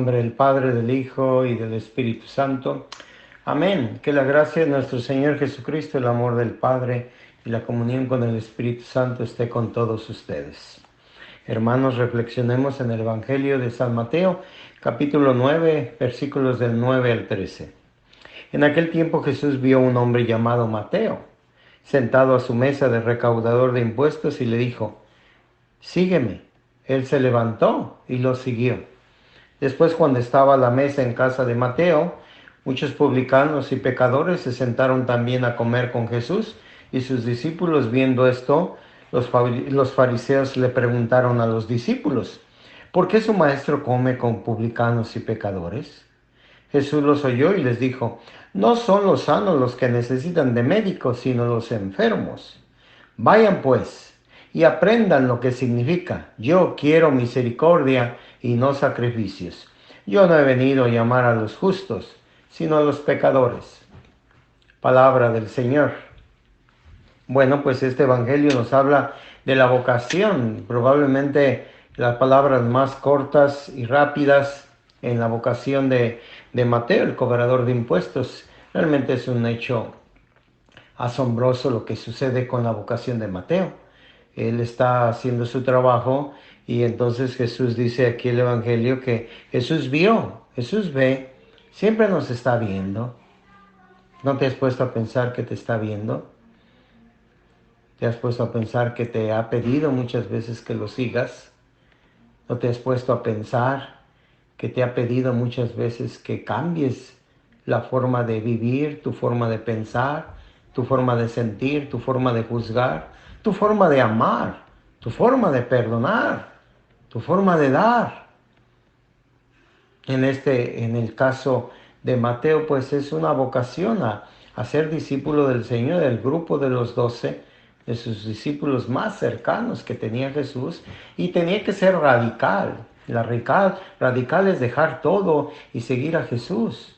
nombre del Padre, del Hijo y del Espíritu Santo. Amén. Que la gracia de nuestro Señor Jesucristo, el amor del Padre y la comunión con el Espíritu Santo esté con todos ustedes. Hermanos, reflexionemos en el Evangelio de San Mateo, capítulo 9, versículos del 9 al 13. En aquel tiempo Jesús vio a un hombre llamado Mateo, sentado a su mesa de recaudador de impuestos, y le dijo: sígueme. Él se levantó y lo siguió. Después, cuando estaba a la mesa en casa de Mateo, muchos publicanos y pecadores se sentaron también a comer con Jesús y sus discípulos. Viendo esto, los fariseos le preguntaron a los discípulos: ¿por qué su maestro come con publicanos y pecadores? Jesús los oyó y les dijo: no son los sanos los que necesitan de médicos, sino los enfermos. Vayan pues y aprendan lo que significa: yo quiero misericordia y no sacrificios. Yo no he venido a llamar a los justos, sino a los pecadores. Palabra del Señor. Bueno, pues este evangelio nos habla de la vocación, probablemente las palabras más cortas y rápidas en la vocación de Mateo, el cobrador de impuestos. Realmente es un hecho asombroso lo que sucede con la vocación de Mateo. Él está haciendo su trabajo y entonces Jesús dice aquí el evangelio que Jesús vio, Jesús ve, siempre nos está viendo. ¿No te has puesto a pensar que te está viendo? ¿Te has puesto a pensar que te ha pedido muchas veces que lo sigas? ¿No te has puesto a pensar que te ha pedido muchas veces que cambies la forma de vivir, tu forma de pensar, tu forma de sentir, tu forma de juzgar, tu forma de amar, tu forma de perdonar, tu forma de dar? En el caso de Mateo, pues es una vocación a ser discípulo del Señor, del grupo de los 12, de sus discípulos más cercanos que tenía Jesús, y tenía que ser radical. Radical es dejar todo y seguir a Jesús.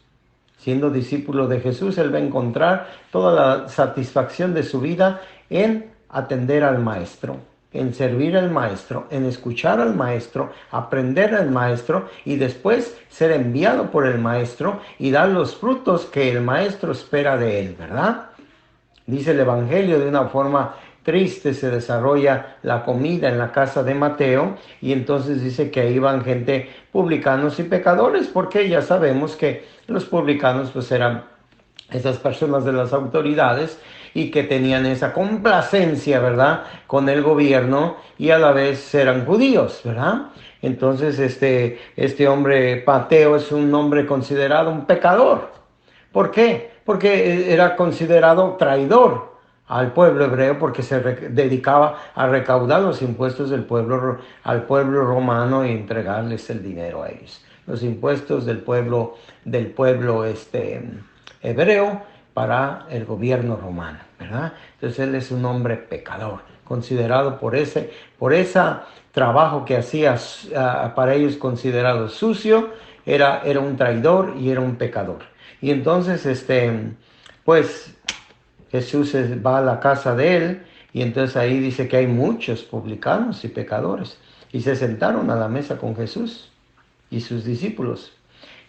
Siendo discípulo de Jesús, él va a encontrar toda la satisfacción de su vida en atender al Maestro, en servir al Maestro, en escuchar al Maestro, aprender al Maestro y después ser enviado por el Maestro y dar los frutos que el Maestro espera de él, ¿verdad? Dice el Evangelio, de una forma triste se desarrolla la comida en la casa de Mateo, y entonces dice que ahí van gente, publicanos y pecadores, porque ya sabemos que los publicanos pues eran esas personas de las autoridades y que tenían esa complacencia, ¿verdad?, con el gobierno, y a la vez eran judíos, ¿verdad? Entonces este hombre Mateo es un hombre considerado un pecador. ¿Por qué? Porque era considerado traidor al pueblo hebreo, porque se dedicaba a recaudar los impuestos del pueblo, al pueblo romano, y entregarles el dinero a ellos. Los impuestos del pueblo hebreo para el gobierno romano, ¿verdad? Entonces él es un hombre pecador, considerado por ese trabajo que hacía, para ellos considerado sucio. Era un traidor y era un pecador. Y entonces, pues Jesús va a la casa de él, y entonces ahí dice que hay muchos publicanos y pecadores, y se sentaron a la mesa con Jesús y sus discípulos.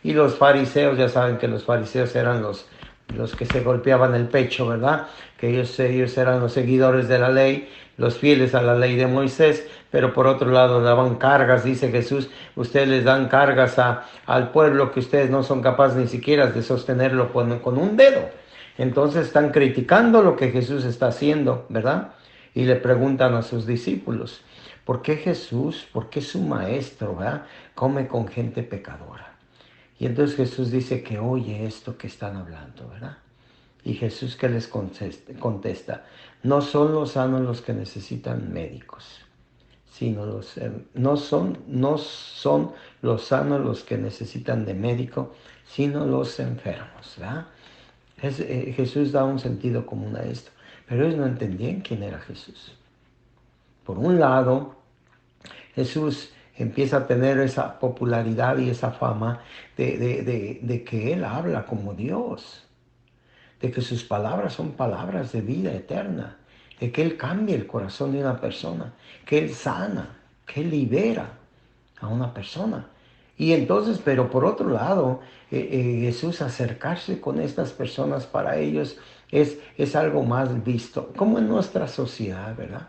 Y los fariseos, ya saben que los fariseos eran los que se golpeaban el pecho, ¿verdad? Que ellos eran los seguidores de la ley, los fieles a la ley de Moisés, pero por otro lado daban cargas, dice Jesús: ustedes les dan cargas al pueblo que ustedes no son capaces ni siquiera de sostenerlo con un dedo. Entonces están criticando lo que Jesús está haciendo, ¿verdad? Y le preguntan a sus discípulos: ¿por qué Jesús, por qué su maestro, ¿verdad?, come con gente pecadora? Y entonces Jesús dice que oye esto que están hablando, ¿verdad? Y Jesús, que les contesta: no son los sanos los que necesitan médicos, sino no son los sanos los que necesitan de médico, sino los enfermos, ¿verdad? Jesús da un sentido común a esto, pero ellos no entendían quién era Jesús. Por un lado, Jesús empieza a tener esa popularidad y esa fama de que Él habla como Dios, de que sus palabras son palabras de vida eterna, de que Él cambia el corazón de una persona, que Él sana, que Él libera a una persona. Y entonces, pero por otro lado, Jesús acercarse con estas personas para ellos es algo más visto, como en nuestra sociedad, ¿verdad?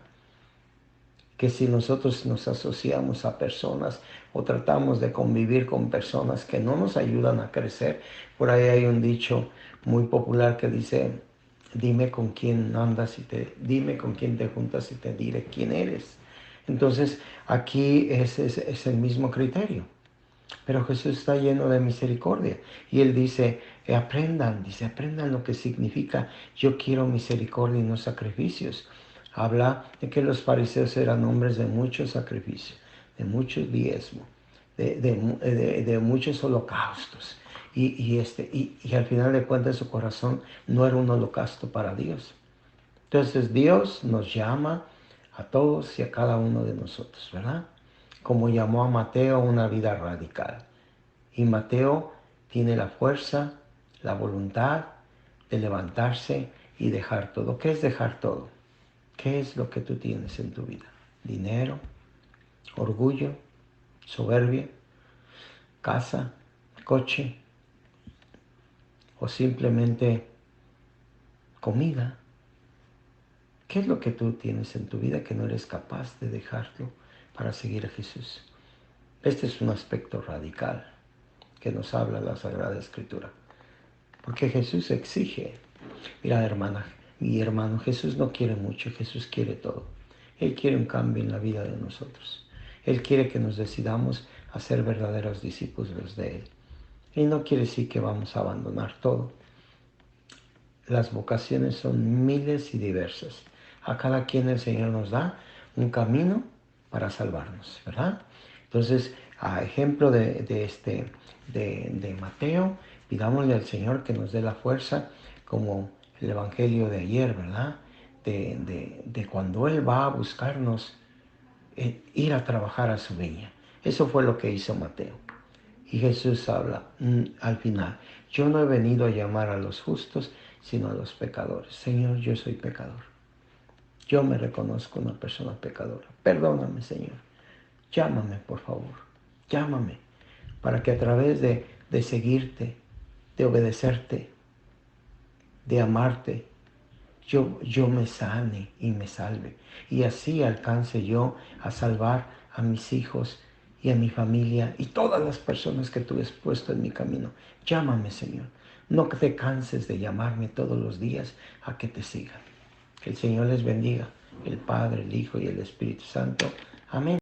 Que si nosotros nos asociamos a personas o tratamos de convivir con personas que no nos ayudan a crecer, por ahí hay un dicho muy popular que dice, dime con quién andas dime con quién te juntas y te diré quién eres. Entonces aquí es el mismo criterio. Pero Jesús está lleno de misericordia. Y Él aprendan lo que significa yo quiero misericordia y no sacrificios. Habla de que los fariseos eran hombres de muchos sacrificios, de muchos diezmos, de muchos holocaustos. Y al final de cuentas su corazón no era un holocausto para Dios. Entonces Dios nos llama a todos y a cada uno de nosotros, ¿verdad? Como llamó a Mateo a una vida radical. Y Mateo tiene la fuerza, la voluntad de levantarse y dejar todo. ¿Qué es dejar todo? ¿Qué es lo que tú tienes en tu vida? Dinero, orgullo, soberbia, casa, coche o simplemente comida. ¿Qué es lo que tú tienes en tu vida que no eres capaz de dejarlo para seguir a Jesús? Este es un aspecto radical que nos habla la Sagrada Escritura. Porque Jesús exige. Mira, hermana y hermano, Jesús no quiere mucho, Jesús quiere todo. Él quiere un cambio en la vida de nosotros. Él quiere que nos decidamos a ser verdaderos discípulos de Él. Y no quiere decir que vamos a abandonar todo. Las vocaciones son miles y diversas. A cada quien el Señor nos da un camino para salvarnos, ¿verdad? Entonces, a ejemplo de Mateo, pidámosle al Señor que nos dé la fuerza, como el Evangelio de ayer, ¿verdad? De cuando Él va a buscarnos, ir a trabajar a su viña. Eso fue lo que hizo Mateo. Y Jesús habla al final, yo no he venido a llamar a los justos, sino a los pecadores. Señor, yo soy pecador. Yo me reconozco una persona pecadora. Perdóname, Señor. Llámame, por favor. Llámame para que a través de seguirte, de obedecerte, de amarte, yo me sane y me salve. Y así alcance yo a salvar a mis hijos y a mi familia y todas las personas que tú has puesto en mi camino. Llámame, Señor. No te canses de llamarme todos los días a que te siga. Que el Señor les bendiga, el Padre, el Hijo y el Espíritu Santo. Amén.